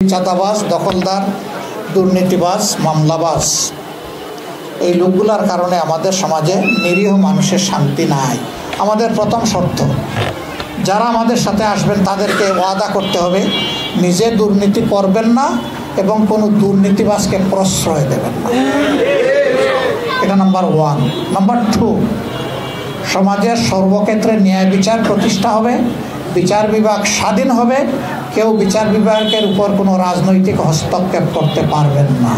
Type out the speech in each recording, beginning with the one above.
চাঁদাবাজ, দখলদার, দুর্নীতিবাজ, মামলাবাজ এই লোকগুলার কারণে আমাদের সমাজে নিরীহ মানুষের শান্তি নাই। আমাদের প্রথম শর্ত, যারা আমাদের সাথে আসবেন তাদেরকে ওয়াদা করতে হবে নিজে দুর্নীতি করবেন না এবং কোনো দুর্নীতিবাজকে প্রশ্রয় দেবেন না। এটা নাম্বার 1। নাম্বার 2, সমাজের সর্বক্ষেত্রে ন্যায় বিচার প্রতিষ্ঠা হবে, বিচার বিভাগ স্বাধীন হবে, কেউ বিচার বিভাগের উপর কোনো রাজনৈতিক হস্তক্ষেপ করতে পারবেন না।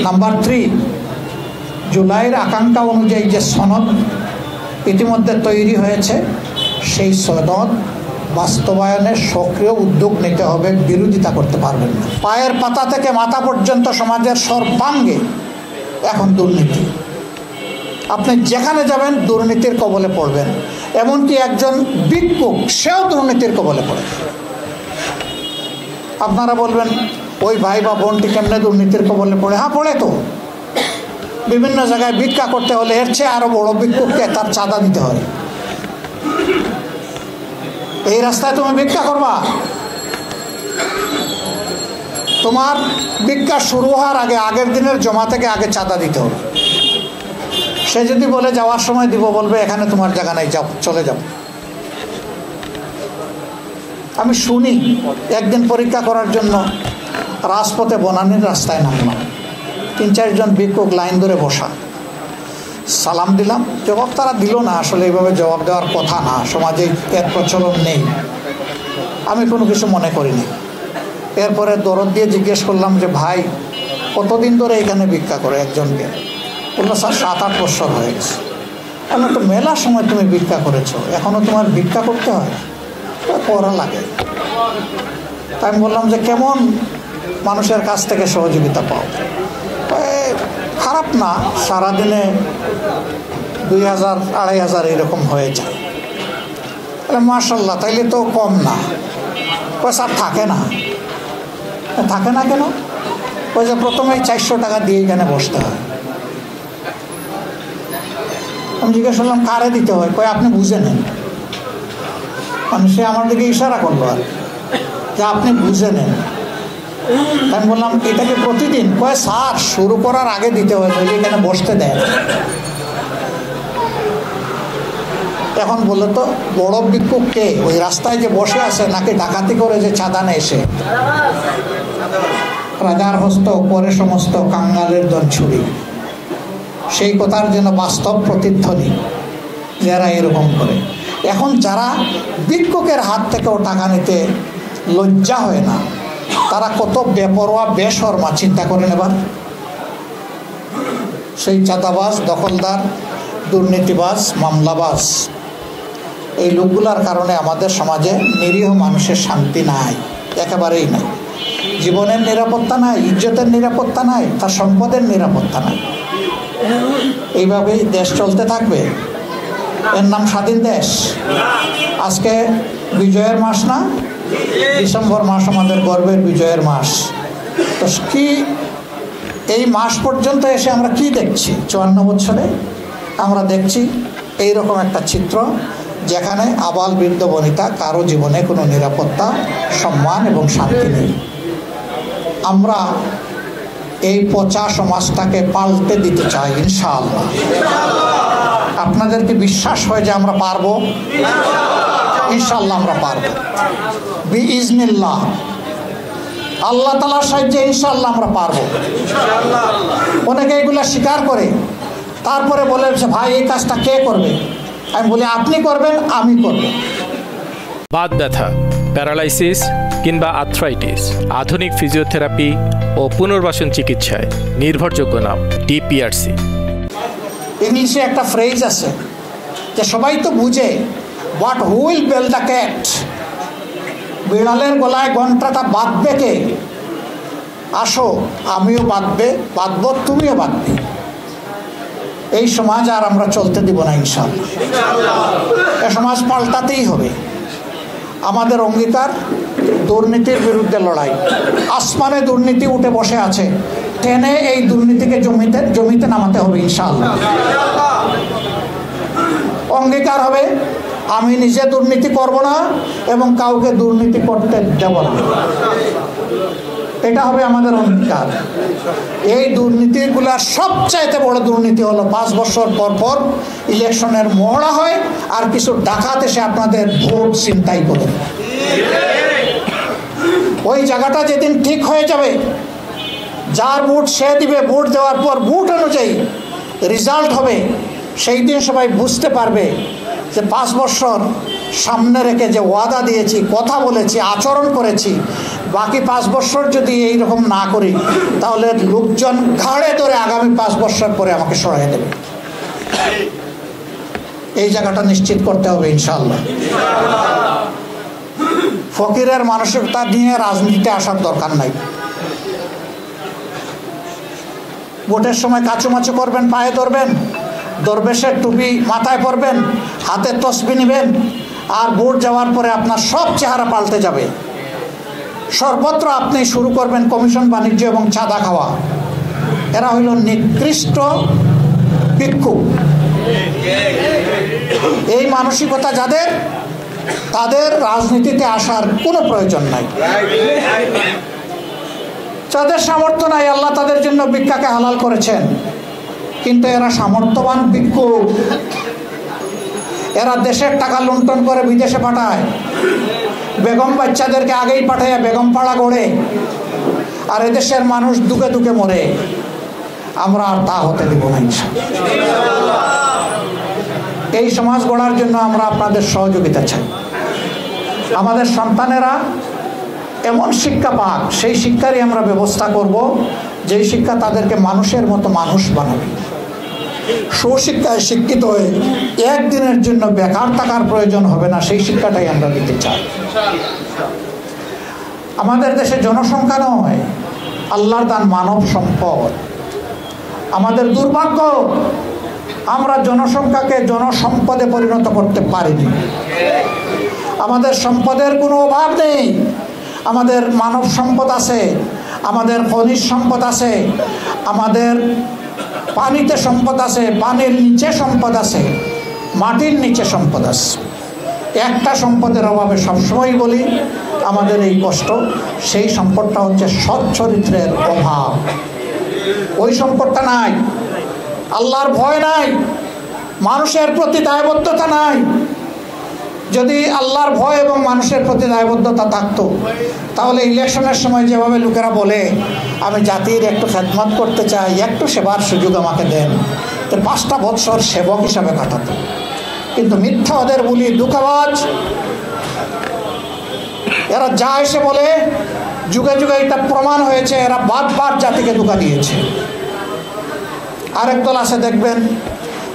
নাম্বার 3, জুলাইয়ের আকাঙ্ক্ষা অনুযায়ী যে সনদ ইতিমধ্যে তৈরি হয়েছে সেই সনদ বাস্তবায়নের সক্রিয় উদ্যোগ নিতে হবে, বিরোধিতা করতে পারবেন না। পায়ের পাতা থেকে মাথা পর্যন্ত সমাজের সর্বাঙ্গে এখন দুর্নীতি। আপনি যেখানে যাবেন দুর্নীতির কবলে পড়বেন। এমনকি একজন ভিক্ষুক সেও দুর্নীতির কবলে পড়ে। আপনারা বলবেন ওই ভাই বা বোনটি কেমনে দুর্নীতির কবলে পড়ে? হ্যাঁ, পড়ে তো। বিভিন্ন জায়গায় ভিক্ষা করতে হলে এর চেয়ে আরো বড় ভিক্ষুককে তার চাঁদা দিতে হয়। এই রাস্তায় তুমি ভিক্ষা করবা, তোমার ভিক্ষা শুরু হওয়ার আগে আগের দিনের জমা থেকে আগে চাঁদা দিতে হবে। সে যদি বলে যাওয়ার সময় দিব, বলবে এখানে তোমার জায়গা নেই, যাও, চলে যাও। আমি শুনি একদিন পরীক্ষা করার জন্য রাজপথে বনানীর রাস্তায় নামলাম, 3-4 জন ভিক্ষুক লাইন ধরে বসা। সালাম দিলাম, জবাব তারা দিল না। আসলে এইভাবে জবাব দেওয়ার কথা না, সমাজে এর প্রচলন নেই। আমি কোনো কিছু মনে করিনি। এরপরে দরদ দিয়ে জিজ্ঞেস করলাম যে ভাই কতদিন ধরে এখানে ভিক্ষা করে? একজনকে বললো স্যার 7-8 বছর হয়ে গেছে। আমি তো মেলার সময় তুমি ভিক্ষা করেছো, এখনও তোমার ভিক্ষা করতে হয়? করা লাগে। তাই আমি বললাম যে কেমন মানুষের কাছ থেকে সহযোগিতা পাও? খারাপ না, সারাদিনে 2000-2500 এরকম হয়ে যায়। মাশাল্লাহ, তাইলে তো কম না। স্যার থাকে না। থাকে না কেন? ওই যে প্রথমেই 400 টাকা দিয়ে এখানে বসতে হয়। আমি জিজ্ঞেস করলাম কারে দিতে হয়? আপনি বুঝে নেন। সে আমার দিকে ইশারা করলো আর যে আপনি বুঝে নেন। আমি বললাম এটাকে প্রতিদিন? স্যার শুরু করার আগে দিতে হয়, এখানে বসতে দেয়। এখন বললো তো বড় ভিক্ষুক কে? ওই রাস্তায় যে বসে আছে নাকি ডাকাতি করে যে চাঁদা নেয় সে? রাজার হস্ত পরে সমস্ত কাঙ্গালের দল ছুরি, সেই কথার যেন বাস্তব প্রতিধ্বনি যারা এরকম করে। এখন যারা ভিক্ষুকের হাত থেকেও টাকা নিতে লজ্জা হয় না, তারা কত বেপরোয়া বেশরমা চিন্তা করেন। এবার সেই চাঁদাবাজ, দখলদার, দুর্নীতিবাজ, মামলাবাজ এই লোকগুলার কারণে আমাদের সমাজে নিরীহ মানুষের শান্তি নাই, একেবারেই নাই। জীবনের নিরাপত্তা নাই, ইজ্জতের নিরাপত্তা নাই, তার সম্পদের নিরাপত্তা নাই। এইভাবেই দেশ চলতে থাকবে? এর নাম স্বাধীন দেশ? আজকে বিজয়ের মাস না? ডিসেম্বর মাস আমাদের গর্বের বিজয়ের মাস। তো কি এই মাস পর্যন্ত এসে আমরা কি দেখছি? 54 বছরে আমরা দেখছি এইরকম একটা চিত্র, যেখানে আবাল বৃদ্ধ বনিতা কারো জীবনে কোনো নিরাপত্তা, সম্মান এবং শান্তি নেই। আমরা এই পচা সমাজটাকে পাল্টে দিতে চাই ইনশাআল্লাহ। আপনাদের কি বিশ্বাস হয় যে আমরা পারবো? ইনশাআল্লাহ আমরা পারবো, বিইজনিল্লাহ। আল্লাহ তাআলার সাহায্যে ইনশাআল্লাহ আমরা পারবো। অনেকে এগুলা স্বীকার করে, তারপরে বলে ভাই এই কাজটা কে করবে? আমি বলি আপনি করবেন, আমি করব। বাত ব্যথা, প্যারালাইসিস কিংবা আর্থ্রাইটিস, আধুনিক ফিজিওথেরাপি ও পুনর্বাসন চিকিৎসায় নির্ভরযোগ্য নাম ডিপিআরসি। ইংলিশে একটা ফ্রেজ আছে যে সবাই তো বুঝে, but who will bell the cat? বিড়ালের গলায় ঘন্টাটা বাঁধবে কে? আসো, আমিও বাঁধবো, তুমিও বাঁধবে। এই সমাজ আর আমরা চলতে দিব না ইনশাআল্লাহ। এ সমাজ পাল্টাতেই হবে। আমাদের অঙ্গীকার দুর্নীতির বিরুদ্ধে লড়াই। আসমানে দুর্নীতি উঠে বসে আছে, টেনে এই দুর্নীতিকে জমিতে নামাতে হবে ইনশাআল্লাহ। অঙ্গীকার হবে আমি নিজে দুর্নীতি করব না এবং কাউকে দুর্নীতি করতে দেব না। এটা হবে আমাদের অঙ্গীকার। এই দুর্নীতিগুলার সবচাইতে বড় দুর্নীতি হলো 5 বছর পর পর ইলেকশনের মহড়া হয় আর কিছু ডাকাত এসে আপনাদের ভোট ছিনতাই করে। ওই জায়গাটা যেদিন ঠিক হয়ে যাবে, যার ভোট সে দিবে, ভোট দেওয়ার পর ভোট অনুযায়ী রেজাল্ট হবে, সেই দিন সবাই বুঝতে পারবে যে 5 বছর সামনে রেখে যে ওয়াদা দিয়েছি, কথা বলেছি, আচরণ করেছি, বাকি 5 বছর যদি এইরকম না করি তাহলে লোকজন ঘাড়ে ধরে আগামী 5 বছর পরে আমাকে সরাই দেবে। এই জায়গাটা নিশ্চিত করতে হবে ইনশাআল্লাহ। ফকিরের মানসিকতা নিয়ে রাজনীতিতে আসার দরকার নাই। ভোটের সময় কাচুমাচু করবেন, পায়ে ধরবেন, দরবেশের টুপি মাথায় পরবেন, হাতে তসবি নেবেন, আর ভোট যাওয়ার পরে আপনার সব চেহারা পাল্টে যাবে। সর্বত্র আপনি শুরু করবেন কমিশন বাণিজ্য এবং চাঁদা খাওয়া। এরা হইল নিকৃষ্ট ভিক্ষুক। এই মানসিকতা যাদের, তাদের রাজনীতিতে আসার কোনো প্রয়োজন নাই। যাদের সামর্থ্য নাই, আল্লাহ তাদের জন্য ভিক্ষাকে হালাল করেছেন, কিন্তু এরা সামর্থ্যবান ভিক্ষুক। এরা দেশের টাকা লুণ্ঠন করে বিদেশে পাঠায়, বেগম বাচ্চাদেরকে আগেই পাঠায় বেগম পাড়া গড়ে, আর এদেশের মানুষ দুঃখে দুঃখে মরে। আমরা আর তা হতে দেব না। এই সমাজ গড়ার জন্য আমরা আপনাদের সহযোগিতা চাই। আমাদের সন্তানেরা এমন শিক্ষা পাক, সেই শিক্ষারই আমরা ব্যবস্থা করব, যেই শিক্ষা তাদেরকে মানুষের মতো মানুষ বানাবে। সুশিক্ষায় শিক্ষিত হয়ে একদিনের জন্য বেকার থাকার প্রয়োজন হবে না, সেই শিক্ষাটাই আমরা দিতে চাই। আমাদের দেশে জনসংখ্যা নয়, আল্লাহর দান মানব সম্পদ। আমাদের দুর্ভাগ্য, আমরা জনসংখ্যাকে জনসম্পদে পরিণত করতে পারিনি। আমাদের সম্পদের কোনো অভাব নেই। আমাদের মানব সম্পদ আছে, আমাদের খনিজ সম্পদ আছে, আমাদের পানিতে সম্পদ আছে, পানির নিচে সম্পদ আছে, মাটির নিচে সম্পদ আছে। একটা সম্পদের অভাবে সবসময় বলি আমাদের এই কষ্ট, সেই সম্পদটা হচ্ছে সৎ চরিত্রের অভাব। ওই সম্পদটা নাই, আল্লাহর ভয় নাই, মানুষের প্রতি দায়বদ্ধতা নাই। যদি আল্লাহর ভয় এবং মানুষের প্রতি দায়বদ্ধতা থাকতো, তাহলে ইলেকশনের সময় যেভাবে লোকেরা বলে আমি জাতির একটু খেদমত করতে চাই, একটু সেবার সুযোগ আমাকে দেন, তো 5টা বছর সেবক হিসাবে কাটাতো। কিন্তু মিথ্যা ওদের বলি, দুঃখবাজ এরা যা এসে বলে, যুগে যুগে এটা প্রমাণ হয়েছে, এরা বারবার জাতিকে ধোঁকা দিয়েছে। আরেক দল আছে দেখবেন,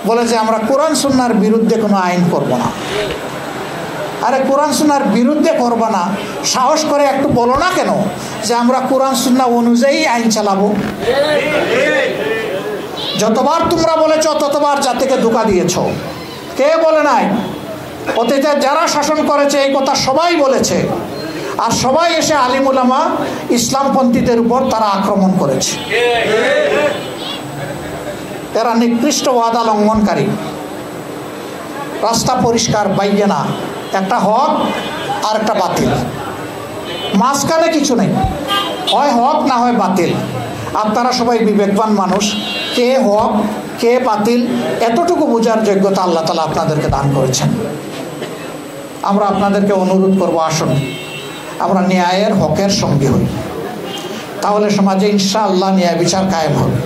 বলে যে আমরা কোরআন সুন্নাহর বিরুদ্ধে কোনো আইন করব না। আরে কোরআন সুন্নাহর বিরুদ্ধে করবা না, সাহস করে একটু বলো না কেন যে আমরা কোরআন সুন্নাহ অনুযায়ী আইন চালাবো। যতবার তোমরা বলেছ ততবার জাতিকে ধোঁকা দিয়েছ। কে বলে নাই? অতীতে যারা শাসন করেছে এই কথা সবাই বলেছে, আর সবাই এসে আলিম উলামা ইসলামপন্থীদের উপর তারা আক্রমণ করেছে। এরা নিকৃষ্ট ওয়াদা লঙ্ঘনকারী। রাস্তা পরিষ্কার বাইয়ে না, একটা হক আর একটা বাতিল, মাঝখানে কিছু নেই, হয় হক না হয় বাতিল। আপনারা সবাই বিবেকবান মানুষ, কে হক কে বাতিল এতটুকু বোঝার যোগ্যতা আল্লাহ তাআলা আপনাদেরকে দান করেছেন। আমরা আপনাদেরকে অনুরোধ করব, আসুন আমরা ন্যায়ের হকের সঙ্গী হই, তাহলে সমাজে ইনশাআল্লাহ ন্যায় বিচার কায়েম হবে।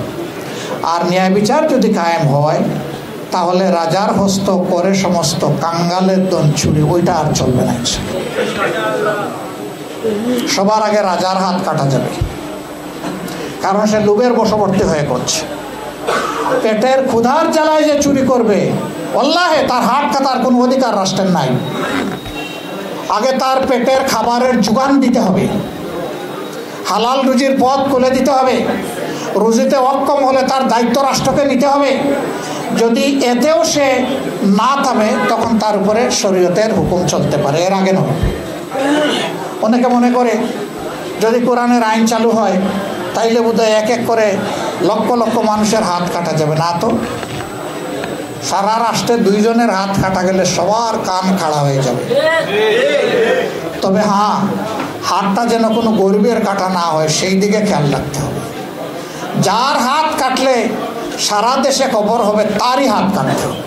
আর ন্যায় বিচার যদি কায়েম হয়, তাহলে রাজার হস্ত করে সমস্ত কাঙ্গালের দন ছুরি, ওইটা আর চলবে না। সবার আগে রাজার হাত কাটা যাবে, কারণ সে লোভের বশবর্তী হয়ে করছে। পেটের ক্ষুধার জ্বালায় যে চুরি করবে, আল্লাহে তার হাত কাটার কোনো অধিকার রাষ্ট্রের নাই। আগে তার পেটের খাবারের যোগান দিতে হবে, হালাল রুজির পথ খুলে দিতে হবে। রুজিতে অক্ষম হলে তার দায়িত্ব রাষ্ট্রকে নিতে হবে। যদি এতেও সে না থামে, তখন তার উপরে শরীয়তের হুকুম চলতে পারে, এর আগে নয়। অনেকে মনে করে যদি কোরআনের আইন চালু হয় তাইলে বোধহয় এক এক করে লক্ষ লক্ষ মানুষের হাত কাটা যাবে। না তো, সারা রাষ্ট্রে 2 জনের হাত কাটা গেলে সবার কান খাড়া হয়ে যাবে। তবে হ্যাঁ, হাতটা যেন কোনো গরিবের কাটা না হয় সেই দিকে খেয়াল রাখতে হবে। যার হাত কাটলে সারা দেশে খবর হবে তারই হাত কাটতে হবে।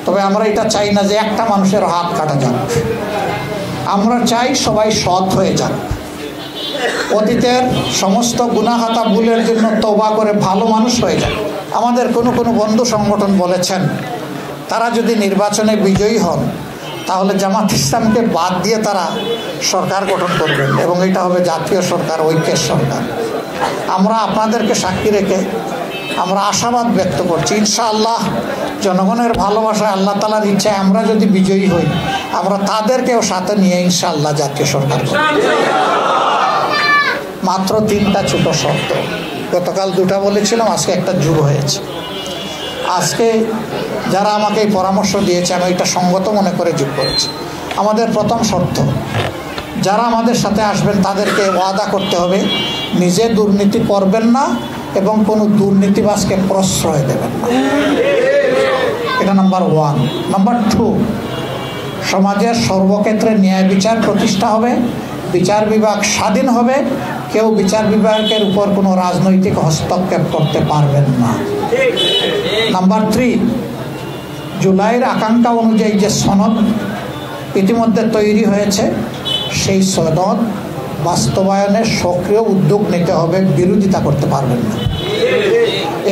তবে আমরা এটা চাই না যে একটা মানুষের হাত কাটা যাক, আমরা চাই সবাই সৎ হয়ে যাক, অতীতের সমস্ত গুনাহাতা ভুলের জন্য তওবা করে ভালো মানুষ হয়ে যাক। আমাদের কোনো বন্ধু সংগঠন বলেছেন তারা যদি নির্বাচনে বিজয়ী হন তাহলে জামাত ইসলামকে বাদ দিয়ে তারা সরকার গঠন করবেন এবং এটা হবে জাতীয় সরকার, ঐক্যের সরকার। আমরা আপনাদেরকে সাক্ষী রেখে আমরা আশাবাদ ব্যক্ত করছি, ইনশাআল্লাহ জনগণের ভালোবাসায় আল্লাহ তাআলার ইচ্ছায় আমরা যদি বিজয়ী হই আমরা তাদেরকেও সাথে নিয়ে ইনশাআল্লাহ জাতীয় সরকার করব। মাত্র 3টা ছোট শর্ত, গতকাল 2টা বলেছিলাম, আজকে একটা যোগ হয়েছে। আজকে যারা আমাকে এই পরামর্শ দিয়েছে আমি এটা সঙ্গত মনে করে যোগ করেছি। আমাদের প্রথম শর্ত, যারা আমাদের সাথে আসবেন তাদেরকে ওয়াদা করতে হবে নিজে দুর্নীতি করবেন না এবং কোনো দুর্নীতিবাজকে প্রশ্রয় দেবেন না। এটা নাম্বার 1। নাম্বার 2, সমাজের সর্বক্ষেত্রে ন্যায় বিচার প্রতিষ্ঠা হবে, বিচার বিভাগ স্বাধীন হবে, কেউ বিচার বিভাগের উপর কোনো রাজনৈতিক হস্তক্ষেপ করতে পারবেন না। নাম্বার 3, জুলাইয়ের আকাঙ্ক্ষা অনুযায়ী যে সনদ ইতিমধ্যে তৈরি হয়েছে সেই সনদ বাস্তবায়নে সক্রিয় উদ্যোগ নিতে হবে, বিরোধিতা করতে পারবেন না।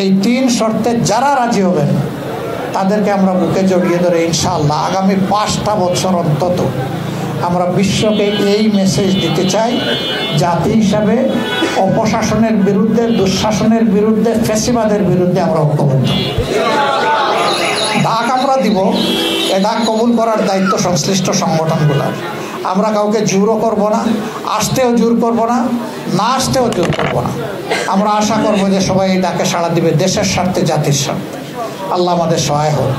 এই 3 শর্তে যারা রাজি হবেন তাদেরকে আমরা বুকে জড়িয়ে ধরে ইনশাআল্লাহ আগামী 5টা বছর অন্তত আমরা বিশ্বকে এই মেসেজ দিতে চাই, জাতি হিসাবে অপশাসনের বিরুদ্ধে, দুঃশাসনের বিরুদ্ধে, ফ্যাসিবাদের বিরুদ্ধে আমরা ঐক্যবদ্ধ। ডাক আমরা দিব, এ ডাক কবুল করার দায়িত্ব সংশ্লিষ্ট সংগঠনগুলোর। আমরা কাউকে জোরও করব না, আসতেও জোর করব না, না আসতেও জোর করব না। আমরা আশা করব যে সবাই এই ডাকে সাড়া দিবে দেশের স্বার্থে, জাতির স্বার্থে। আল্লাহ আমাদের সহায় হোক।